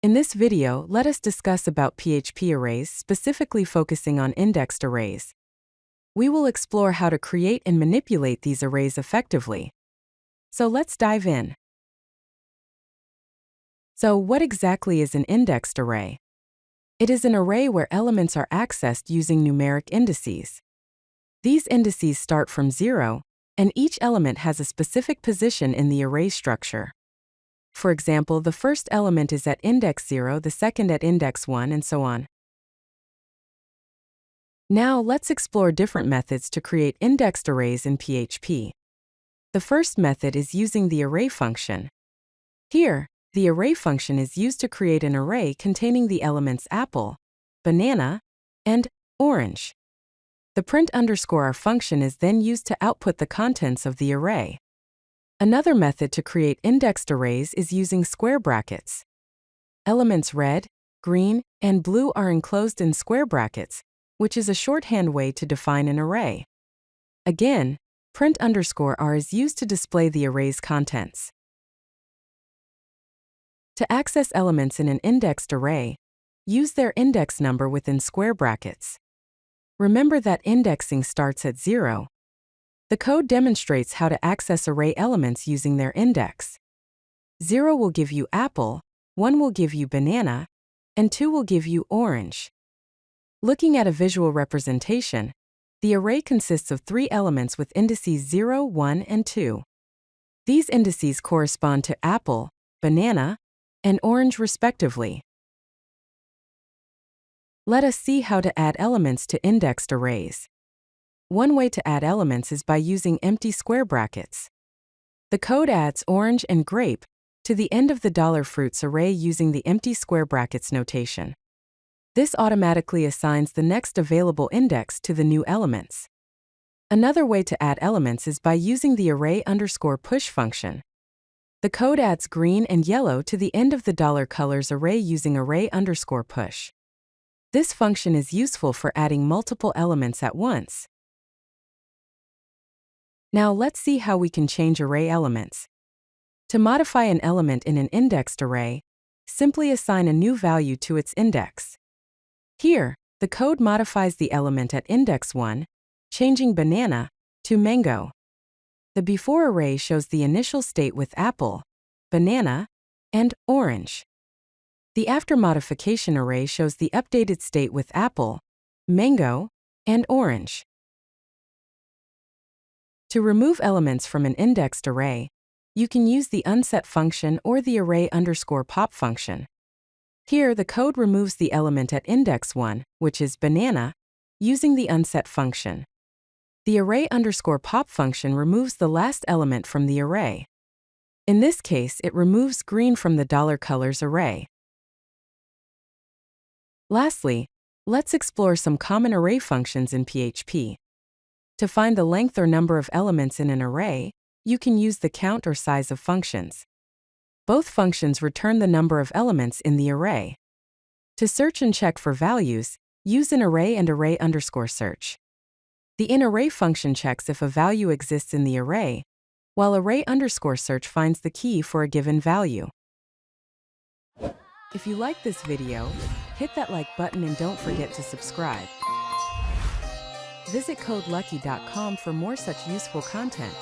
In this video, let us discuss about PHP arrays, specifically focusing on indexed arrays. We will explore how to create and manipulate these arrays effectively. So let's dive in. So what exactly is an indexed array? It is an array where elements are accessed using numeric indices. These indices start from 0, and each element has a specific position in the array structure. For example, the first element is at index 0, the second at index 1, and so on. Now let's explore different methods to create indexed arrays in PHP. The first method is using the array function. Here, the array function is used to create an array containing the elements apple, banana, and orange. The print_r function is then used to output the contents of the array. Another method to create indexed arrays is using square brackets. Elements red, green, and blue are enclosed in square brackets, which is a shorthand way to define an array. Again, print_r is used to display the array's contents. To access elements in an indexed array, use their index number within square brackets. Remember that indexing starts at 0. The code demonstrates how to access array elements using their index. 0 will give you apple, 1 will give you banana, and 2 will give you orange. Looking at a visual representation, the array consists of 3 elements with indices 0, 1, and 2. These indices correspond to apple, banana, and orange respectively. Let us see how to add elements to indexed arrays. One way to add elements is by using empty square brackets. The code adds orange and grape to the end of the $fruits array using the empty square brackets notation. This automatically assigns the next available index to the new elements. Another way to add elements is by using the array_push function. The code adds green and yellow to the end of the $colors array using array_push. This function is useful for adding multiple elements at once. Now let's see how we can change array elements. To modify an element in an indexed array, simply assign a new value to its index. Here, the code modifies the element at index 1, changing banana to mango. The before array shows the initial state with apple, banana, and orange. The after modification array shows the updated state with apple, mango, and orange. To remove elements from an indexed array, you can use the unset function or the array_pop function. Here, the code removes the element at index 1, which is banana, using the unset function. The array_pop function removes the last element from the array. In this case, it removes green from the $colors array. Lastly, let's explore some common array functions in PHP. To find the length or number of elements in an array, you can use the count or sizeof functions. Both functions return the number of elements in the array. To search and check for values, use an array and array_search. The inArray function checks if a value exists in the array, while array_search finds the key for a given value. If you like this video, hit that like button and don't forget to subscribe. Visit codelucky.com for more such useful content.